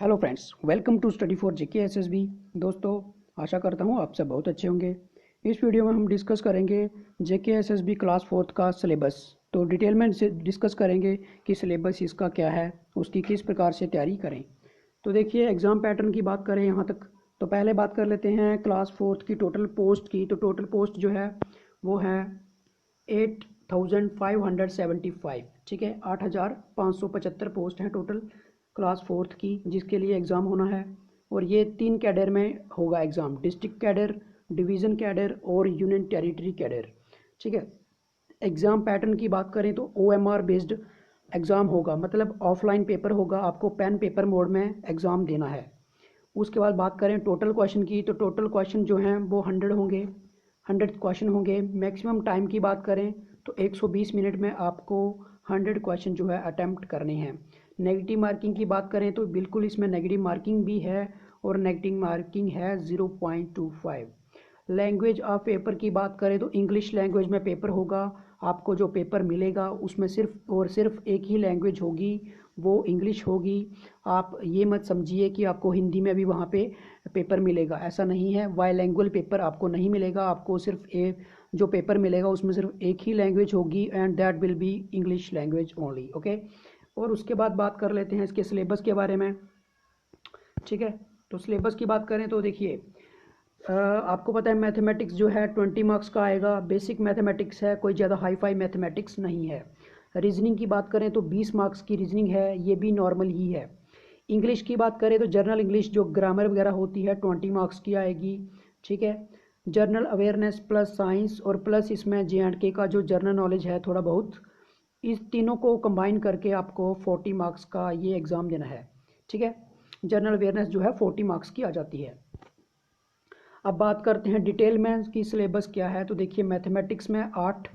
Hello friends, welcome to study for JK SSB. दोस्तों, आशा करता हूँ आप सब बहुत अच्छे होंगे। इस वीडियो में हम डिस्कस करेंगे जेके एसएसबी क्लास 4 का सिलेबस। तो डिटेल में डिस्कस करेंगे कि सिलेबस इसका क्या है, उसकी किस प्रकार से तैयारी करें। तो देखिए, एग्ज़ाम पैटर्न की बात करें यहाँ तक, तो पहले बात कर लेते हैं क्लास 4 की टोटल पोस्ट की। तो टोटल पोस्ट जो है वो है 8575, ठीक है। 8575 पोस्ट हैं टोटल क्लास 4 की, जिसके लिए एग्ज़ाम होना है। और ये 3 कैडर में होगा exam: district cadre, division cadre और यूनियन टेरिटरी कैडर, ठीक है। एग्ज़ाम पैटर्न की बात करें तो OMR बेस्ड एग्ज़ाम होगा, मतलब ऑफलाइन पेपर होगा, आपको पेन पेपर मोड में एग्ज़ाम देना है। उसके बाद बात करें टोटल क्वेश्चन की, तो टोटल क्वेश्चन जो हैं वो 100 होंगे, 100 क्वेश्चन होंगे। मैक्सिमम टाइम की बात करें तो 120 मिनट में आपको 100 क्वेश्चन जो है अटैम्प्ट करने हैं। नेगेटिव मार्किंग की बात करें तो बिल्कुल इसमें नेगेटिव मार्किंग भी है और नेगेटिव मार्किंग है 0.25। लैंग्वेज ऑफ पेपर की बात करें तो इंग्लिश लैंग्वेज में पेपर होगा। आपको जो पेपर मिलेगा उसमें सिर्फ और सिर्फ एक ही लैंग्वेज होगी, वो इंग्लिश होगी। आप ये मत समझिए कि आपको हिंदी में भी वहाँ पे पेपर मिलेगा, ऐसा नहीं है। बाइलैंग्वेज पेपर आपको नहीं मिलेगा, आपको सिर्फ जो पेपर मिलेगा उसमें सिर्फ एक ही लैंग्वेज होगी, and that will be English language only, okay. और उसके बाद बात कर लेते हैं इसके सिलेबस के बारे में, ठीक है। तो सिलेबस की बात करें तो देखिए, आपको पता है मैथमेटिक्स जो है 20 मार्क्स का आएगा। बेसिक मैथमेटिक्स है, कोई ज़्यादा हाई फाई मैथमेटिक्स नहीं है। रीजनिंग की बात करें तो 20 मार्क्स की रीजनिंग है, ये भी नॉर्मल ही है। इंग्लिश की बात करें तो जनरल इंग्लिश जो ग्रामर वगैरह होती है 20 मार्क्स की आएगी, ठीक है। जनरल अवेयरनेस प्लस साइंस और प्लस इसमें JNK का जो जनरल नॉलेज है थोड़ा बहुत, इस तीनों को कंबाइन करके आपको 40 मार्क्स का ये एग्ज़ाम देना है, ठीक है। जनरल अवेयरनेस जो है 40 मार्क्स की आ जाती है। अब बात करते हैं डिटेल में कि सिलेबस क्या है। तो देखिए, मैथमेटिक्स में 8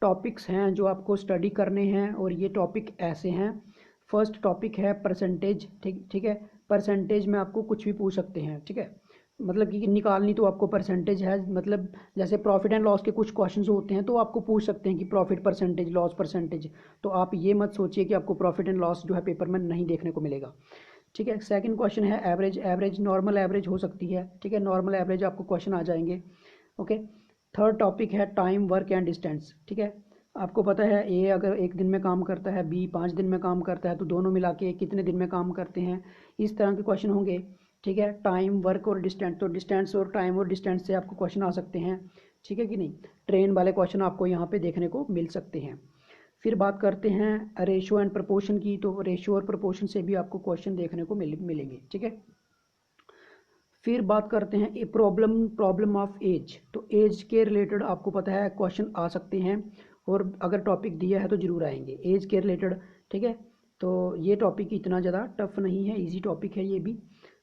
टॉपिक्स हैं जो आपको स्टडी करने हैं, और ये टॉपिक ऐसे हैं। फर्स्ट टॉपिक है परसेंटेज, ठीक ठीक है। परसेंटेज में आपको कुछ भी पूछ सकते हैं, ठीक है। मतलब कि निकालनी तो आपको परसेंटेज है, मतलब जैसे प्रॉफिट एंड लॉस के कुछ क्वेश्चंस होते हैं तो आपको पूछ सकते हैं कि प्रॉफिट परसेंटेज, लॉस परसेंटेज। तो आप ये मत सोचिए कि आपको प्रॉफिट एंड लॉस जो है पेपर में नहीं देखने को मिलेगा, ठीक है। सेकंड क्वेश्चन है एवरेज। एवरेज नॉर्मल एवरेज हो सकती है, ठीक है। नॉर्मल एवरेज आपको क्वेश्चन आ जाएंगे, ओके। थर्ड टॉपिक है टाइम, वर्क एंड डिस्टेंस, ठीक है। आपको पता है ए अगर एक दिन में काम करता है, बी 5 दिन में काम करता है, तो दोनों मिला के कितने दिन में काम करते हैं, इस तरह के क्वेश्चन होंगे, ठीक है। टाइम, वर्क और डिस्टेंस, तो डिस्टेंस और टाइम और डिस्टेंस से आपको क्वेश्चन आ सकते हैं, ठीक है कि नहीं। ट्रेन वाले क्वेश्चन आपको यहाँ पे देखने को मिल सकते हैं। फिर बात करते हैं रेशियो एंड प्रपोर्शन की, तो रेशियो और प्रपोर्शन से भी आपको क्वेश्चन देखने को मिलेंगे, ठीक है। फिर बात करते हैं ए प्रॉब्लम ऑफ एज। तो एज के रिलेटेड आपको पता है क्वेश्चन आ सकते हैं, और अगर टॉपिक दिया है तो जरूर आएंगे एज के रिलेटेड, ठीक है। तो ये टॉपिक इतना ज़्यादा टफ नहीं है, इजी टॉपिक है ये भी।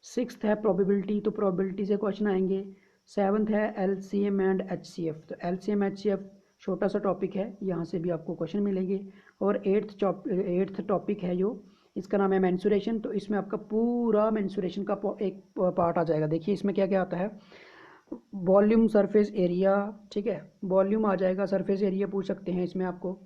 सिक्स्थ है प्रोबेबिलिटी, तो प्रोबेबिलिटी से क्वेश्चन आएंगे। सेवन्थ है LCM एंड HCF, तो LCM HCF छोटा सा टॉपिक है, यहाँ से भी आपको क्वेश्चन मिलेंगे। और एट्थ टॉपिक है जो, इसका नाम है मेंसुरेशन। तो इसमें आपका पूरा मेंसुरेशन का एक पार्ट आ जाएगा। देखिए इसमें क्या क्या आता है, वॉल्यूम, सरफेस एरिया, ठीक है। वॉल्यूम आ जाएगा, सरफेस एरिया पूछ सकते हैं इसमें आपको।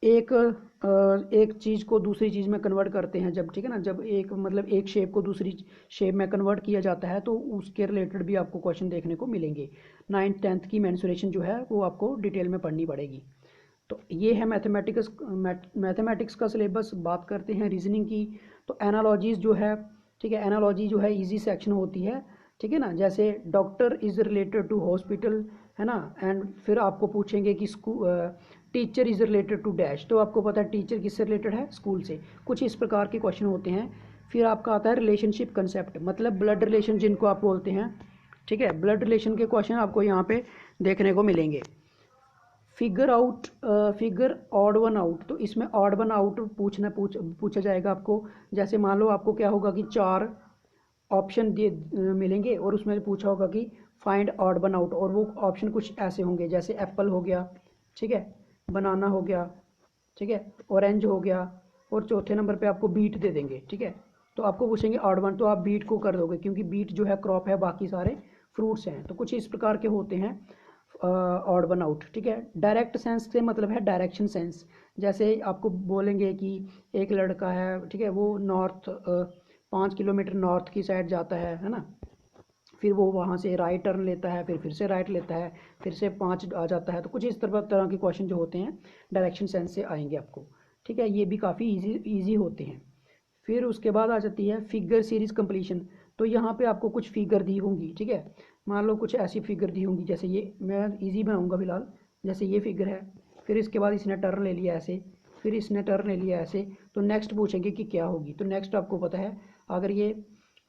एक चीज़ को दूसरी चीज़ में कन्वर्ट करते हैं जब, ठीक है ना, जब एक मतलब एक शेप को दूसरी शेप में कन्वर्ट किया जाता है तो उसके रिलेटेड भी आपको क्वेश्चन देखने को मिलेंगे। 9th 10th की मेंसुरेशन जो है वो आपको डिटेल में पढ़नी पड़ेगी। तो ये है मैथमेटिक्स का सिलेबस। बात करते हैं रीजनिंग की, तो एनालॉजीज जो है, ठीक है। एनालॉजी जो है इजी सेक्शन होती है, ठीक है ना। जैसे doctor is related to hospital, है ना। एंड फिर आपको पूछेंगे कि teacher is related to dash, तो आपको पता है टीचर किससे रिलेटेड है, स्कूल से। कुछ इस प्रकार के क्वेश्चन होते हैं। फिर आपका आता है रिलेशनशिप कंसेप्ट, मतलब ब्लड रिलेशन जिनको आप बोलते हैं, ठीक है। ब्लड रिलेशन के क्वेश्चन आपको यहाँ पे देखने को मिलेंगे। फिगर ऑड वन आउट, तो इसमें ऑड वन आउट पूछा जाएगा आपको। जैसे मान लो आपको क्या होगा कि 4 ऑप्शन दिए मिलेंगे, और उसमें पूछा होगा कि फाइंड ऑड वन आउट, और वो ऑप्शन कुछ ऐसे होंगे जैसे एप्पल हो गया, ठीक है, बनाना हो गया, ठीक है, ऑरेंज हो गया, और चौथे नंबर पे आपको बीट दे देंगे, ठीक है। तो आपको पूछेंगे ऑड वन, तो आप बीट को कर दोगे क्योंकि बीट जो है क्रॉप है, बाकी सारे फ्रूट्स हैं। तो कुछ इस प्रकार के होते हैं। ऑड वन आउट, ठीक है। डायरेक्ट सेंस से मतलब है डायरेक्शन सेंस। जैसे आपको बोलेंगे कि एक लड़का है, ठीक है, वो नॉर्थ 5 किलोमीटर नॉर्थ की साइड जाता है ना, फिर वो वहाँ से राइट टर्न लेता है, फिर से राइट लेता है, फिर से 5 आ जाता है। तो कुछ इस तरह के क्वेश्चन जो होते हैं डायरेक्शन सेंस से आएंगे आपको, ठीक है। ये भी काफ़ी ईजी होते हैं। फिर उसके बाद आ जाती है फिगर सीरीज कंप्लीशन। तो यहाँ पे आपको कुछ फिगर दी होंगी, ठीक है। मान लो कुछ ऐसी फिगर दी होंगी, जैसे ये मैं इजी बनाऊंगा फिलहाल। जैसे ये फिगर है, फिर इसके बाद इसने टर्न ले लिया ऐसे, फिर इसने टर्न ले लिया ऐसे, तो नेक्स्ट पूछेंगे कि क्या होगी। तो नेक्स्ट आपको पता है, अगर ये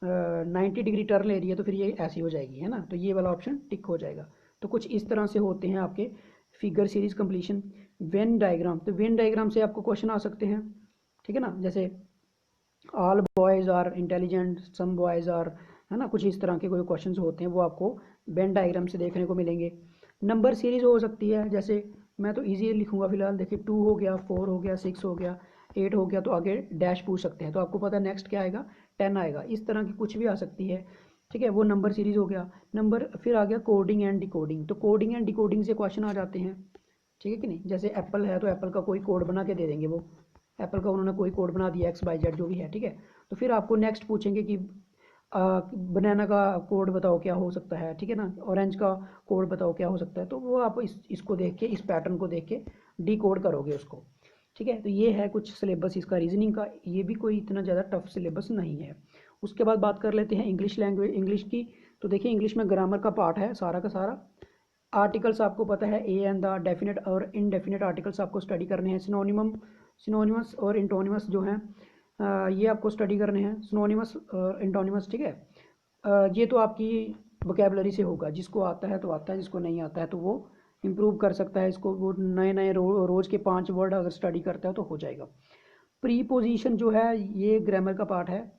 90 डिग्री टर्न ले रही है तो फिर ये ऐसी हो जाएगी, है ना। तो ये वाला ऑप्शन टिक हो जाएगा। तो कुछ इस तरह से होते हैं आपके figure series completion. Venn diagram, तो वेन डायग्राम से आपको क्वेश्चन आ सकते हैं, ठीक है ना। जैसे all boys are intelligent, some boys are, है ना, कुछ इस तरह के कोई क्वेश्चंस होते हैं वो आपको वेन डायग्राम से देखने को मिलेंगे। नंबर सीरीज हो सकती है, जैसे मैं तो इजी लिखूंगा फिलहाल। देखिए 2 हो गया, 4 हो गया, 6 हो गया, 8 हो गया, तो आगे डैश पूछ सकते हैं। तो आपको पता है नेक्स्ट क्या आएगा, 10 आएगा। इस तरह की कुछ भी आ सकती है, ठीक है। वो नंबर सीरीज हो गया। नंबर फिर आ गया कोडिंग एंड डिकोडिंग। तो कोडिंग एंड डिकोडिंग से क्वेश्चन आ जाते हैं, ठीक है कि नहीं। जैसे एप्पल है तो एप्पल का कोई कोड बना के दे देंगे, वो एप्पल का उन्होंने कोई कोड बना दिया XYZ जो भी है, ठीक है। तो फिर आपको नेक्स्ट पूछेंगे कि बनाना का कोड बताओ क्या हो सकता है, ठीक है ना। ऑरेंज का कोड बताओ क्या हो सकता है। तो वो आप इसको देख के, इस पैटर्न को देख के डी कोड करोगे उसको, ठीक है। तो ये है कुछ सिलेबस इसका रीजनिंग का। ये भी कोई इतना ज़्यादा टफ सिलेबस नहीं है। उसके बाद बात कर लेते हैं इंग्लिश लैंग्वेज, इंग्लिश की। तो देखिए इंग्लिश में ग्रामर का पार्ट है सारा का सारा। आर्टिकल्स आपको पता है, ए एंड द, डेफिनेट और इनडेफिनेट आर्टिकल्स आपको स्टडी करने हैं। सिनोनिमस और इंटोनिमस जो हैं, ये आपको स्टडी करने हैं, सिनोनिमस और इंटोनिमस, ठीक है। ये तो आपकी वोकेबलरी से होगा, जिसको आता है तो आता है, जिसको नहीं आता है तो वो इम्प्रूव कर सकता है इसको। वो नए नए रोज़ के 5 वर्ड अगर स्टडी करता है तो हो जाएगा। प्रीपोजिशन जो है ये ग्रामर का पार्ट है,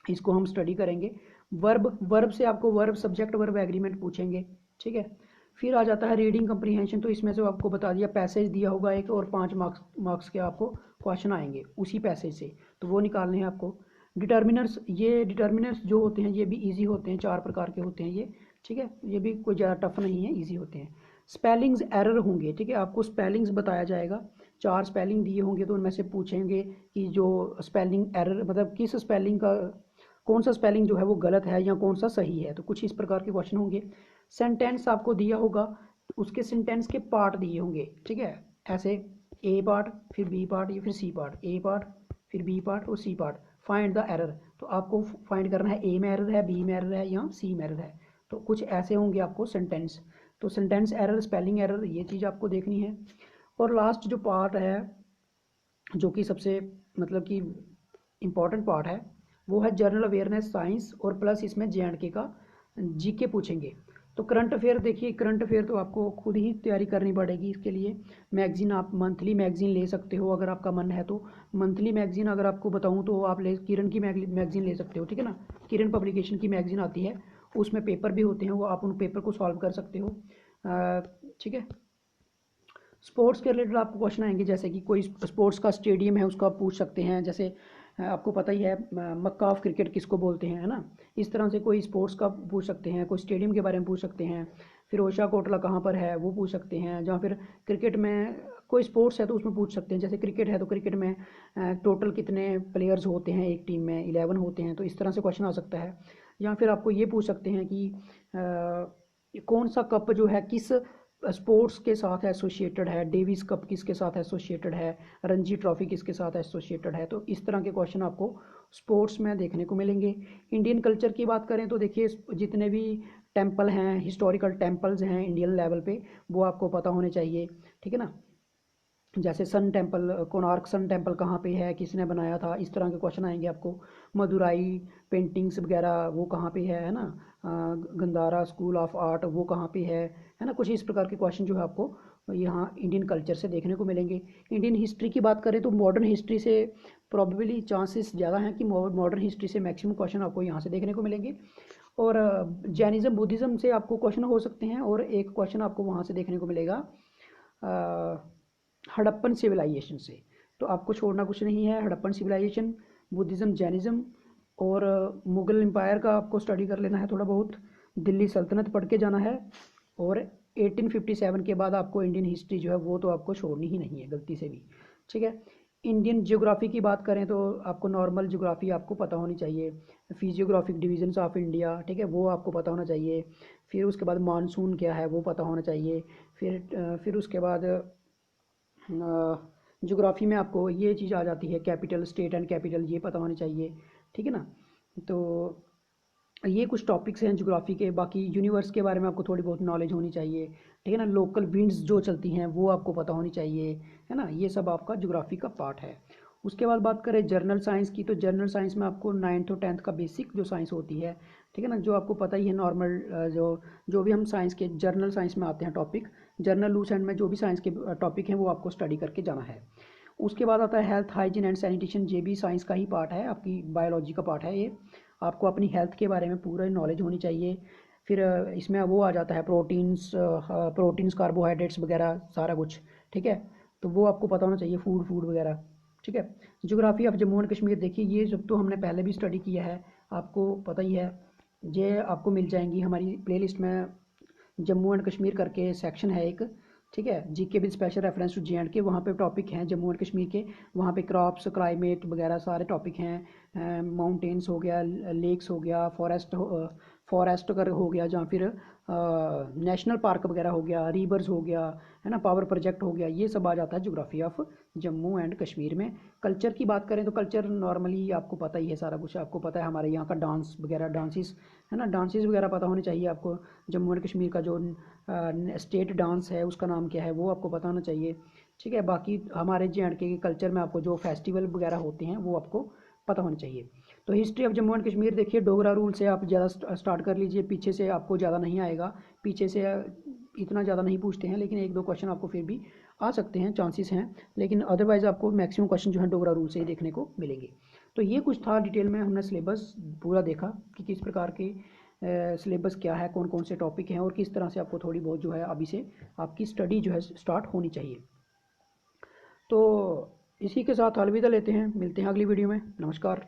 इसको हम स्टडी करेंगे। वर्ब से आपको वर्ब सब्जेक्ट वर्ब एग्रीमेंट पूछेंगे, ठीक है। फिर आ जाता है रीडिंग कंप्रीहेंशन। तो इसमें से आपको बता दिया, पैसेज दिया होगा एक, और 5 मार्क्स के आपको क्वेश्चन आएंगे उसी पैसेज से, तो वो निकालने हैं आपको। डिटर्मिनर्स, ये डिटर्मिनर्स जो होते हैं ये भी इजी होते हैं, 4 प्रकार के होते हैं ये, ठीक है। ये भी कोई ज़्यादा टफ नहीं है, इजी होते हैं। स्पेलिंग्स एरर होंगे, ठीक है, आपको स्पेलिंग्स बताया जाएगा। 4 स्पेलिंग दिए होंगे तो उनमें से पूछेंगे कि जो स्पेलिंग एरर मतलब किस स्पेलिंग का, कौन सा स्पेलिंग जो है वो गलत है या कौन सा सही है। तो कुछ इस प्रकार के क्वेश्चन होंगे। सेंटेंस आपको दिया होगा, उसके सेंटेंस के पार्ट दिए होंगे, ठीक है। ऐसे ए पार्ट, फिर बी पार्ट, या फिर सी पार्ट, ए पार्ट, फिर बी पार्ट और C part. Find the error, तो आपको फाइंड करना है ए में एरर है, बी में एरर है या सी में एरर है। तो कुछ ऐसे होंगे आपको सेंटेंस। तो सेंटेंस एरर, स्पेलिंग एरर, ये चीज़ आपको देखनी है। और लास्ट जो पार्ट है, जो कि सबसे मतलब कि इम्पॉर्टेंट पार्ट है, वो है जनरल अवेयरनेस साइंस, और प्लस इसमें JNK का जीके पूछेंगे। तो करंट अफेयर, देखिए करंट अफेयर तो आपको खुद ही तैयारी करनी पड़ेगी इसके लिए। मैगजीन, आप मंथली मैगजीन ले सकते हो अगर आपका मन है तो। मंथली मैगजीन अगर आपको बताऊं तो आप किरण की मैगजीन ले सकते हो, ठीक है ना। किरण पब्लिकेशन की मैगजीन आती है, उसमें पेपर भी होते हैं, वो आप उन पेपर को सॉल्व कर सकते हो, ठीक है। स्पोर्ट्स के रिलेटेड आपको क्वेश्चन आएंगे, जैसे कि कोई स्पोर्ट्स का स्टेडियम है उसका पूछ सकते हैं। जैसे आपको पता ही है मक्का ऑफ क्रिकेट किसको बोलते हैं, है ना। इस तरह से कोई स्पोर्ट्स का पूछ सकते हैं, कोई स्टेडियम के बारे में पूछ सकते हैं। फिर ओशा कोटला कहाँ पर है वो पूछ सकते हैं। जहाँ फिर क्रिकेट में कोई स्पोर्ट्स है तो उसमें पूछ सकते हैं। जैसे क्रिकेट है तो क्रिकेट में टोटल कितने प्लेयर्स होते हैं एक टीम में, 11 होते हैं। तो इस तरह से क्वेश्चन आ सकता है। या फिर आपको ये पूछ सकते हैं कि कौन सा कप जो है किस स्पोर्ट्स के साथ एसोसिएटेड है, डेविस कप किसके साथ एसोसिएटेड है, रणजी ट्रॉफी किसके साथ एसोसिएटेड है। तो इस तरह के क्वेश्चन आपको स्पोर्ट्स में देखने को मिलेंगे। इंडियन कल्चर की बात करें तो देखिए जितने भी टेम्पल हैं, हिस्टोरिकल टेम्पल्स हैं इंडियन लेवल पे, वो आपको पता होने चाहिए, ठीक है ना। जैसे sun temple, Konark sun temple कहाँ पे है, किसने बनाया था, इस तरह के क्वेश्चन आएंगे आपको। मदुराई पेंटिंग्स वगैरह वो कहाँ पे है ना। गंधारा स्कूल ऑफ आर्ट वो कहाँ पे है ना। कुछ इस प्रकार के क्वेश्चन जो है आपको यहाँ इंडियन कल्चर से देखने को मिलेंगे। इंडियन हिस्ट्री की बात करें तो मॉडर्न हिस्ट्री से प्रॉबेबली चांसेस ज़्यादा हैं कि मॉडर्न हिस्ट्री से मैक्सिमम क्वेश्चन आपको यहाँ से देखने को मिलेंगे। और जैनिज़्म बुद्धिज़्म से आपको क्वेश्चन हो सकते हैं। और एक क्वेश्चन आपको वहाँ से देखने को मिलेगा हड़प्पन सिविलाइजेशन से। तो आपको छोड़ना कुछ नहीं है, हड़प्पन सिविलाइजेशन, बुद्धिज़्म, जैनिज़्म, और मुगल एम्पायर का आपको स्टडी कर लेना है थोड़ा बहुत। दिल्ली सल्तनत पढ़ के जाना है, और 1857 के बाद आपको इंडियन हिस्ट्री जो है वो तो आपको छोड़नी ही नहीं है गलती से भी, ठीक है। इंडियन ज्योग्राफी की बात करें तो आपको नॉर्मल ज्योग्राफी आपको पता होनी चाहिए, फिजियोग्राफिक डिवीजन्स ऑफ इंडिया, ठीक है, वो आपको पता होना चाहिए। फिर उसके बाद मानसून क्या है वो पता होना चाहिए। फिर उसके बाद ज्योग्राफी में आपको ये चीज़ आ जाती है, कैपिटल, स्टेट एंड कैपिटल, ये पता होनी चाहिए, ठीक है ना। तो ये कुछ टॉपिक्स हैं ज्योग्राफी के। बाकी यूनिवर्स के बारे में आपको थोड़ी बहुत नॉलेज होनी चाहिए, ठीक है ना। लोकल विंड्स जो चलती हैं वो आपको पता होनी चाहिए, है ना। ये सब आपका ज्योग्राफी का पार्ट है। उसके बाद बात करें जनरल साइंस की, तो जनरल साइंस में आपको 9th और 10th का बेसिक जो साइंस होती है, ठीक है ना, जो आपको पता ही है नॉर्मल, जो जो भी हम साइंस के जनरल साइंस में आते हैं टॉपिक, जनरल लूस एंड में जो भी साइंस के टॉपिक हैं वो आपको स्टडी करके जाना है। उसके बाद आता है हेल्थ, हाइजीन एंड सैनिटेशन, ये भी साइंस का ही पार्ट है, आपकी बायोलॉजी का पार्ट है ये। आपको अपनी हेल्थ के बारे में पूरा नॉलेज होनी चाहिए। फिर इसमें वो आ जाता है प्रोटीन्स कार्बोहाइड्रेट्स वगैरह सारा कुछ, ठीक है। तो वो आपको पता होना चाहिए, फूड फूड वगैरह, ठीक है। Geography of Jammu and Kashmir, देखिए ये सब तो हमने पहले भी स्टडी किया है, आपको पता ही है। ये आपको मिल जाएंगी हमारी प्लेलिस्ट में, जम्मू एंड कश्मीर करके सेक्शन है एक, ठीक है, GK with special reference to JNK, वहाँ पे टॉपिक हैं जम्मू एंड कश्मीर के। वहाँ पे क्रॉप्स, क्लाइमेट वगैरह सारे टॉपिक हैं, माउंटेन्स हो गया, लेक्स हो गया, फॉरेस्ट कर हो गया, जहाँ फिर नेशनल पार्क वगैरह हो गया, रिवर्स हो गया, है ना, पावर प्रोजेक्ट हो गया, ये सब आ जाता है geography of Jammu and Kashmir में। कल्चर की बात करें तो कल्चर नॉर्मली आपको पता ही है सारा कुछ, आपको पता है हमारे यहाँ का डांस वगैरह, डांसिस, है ना, डांसिस वगैरह पता होने चाहिए आपको। जम्मू एंड कश्मीर का जो स्टेट डांस है उसका नाम क्या है वो आपको पता होना चाहिए, ठीक है। बाकी हमारे JNK के कल्चर में आपको जो फेस्टिवल वगैरह होते हैं वो आपको पता होना चाहिए। तो history of Jammu and Kashmir देखिए, डोगरा रूल से आप ज़्यादा स्टार्ट कर लीजिए, पीछे से आपको ज़्यादा नहीं आएगा, पीछे से इतना ज़्यादा नहीं पूछते हैं, लेकिन एक दो क्वेश्चन आपको फिर भी आ सकते हैं, चांसेस हैं, लेकिन अदरवाइज़ आपको मैक्सिमम क्वेश्चन जो है डोगरा रूल से ही देखने को मिलेंगे। तो ये कुछ था डिटेल में, हमने सिलेबस पूरा देखा कि किस प्रकार के सिलेबस क्या है, कौन कौन से टॉपिक हैं, और किस तरह से आपको थोड़ी बहुत जो है अभी से आपकी स्टडी जो है स्टार्ट होनी चाहिए। तो इसी के साथ अलविदा लेते हैं, मिलते हैं अगली वीडियो में, नमस्कार।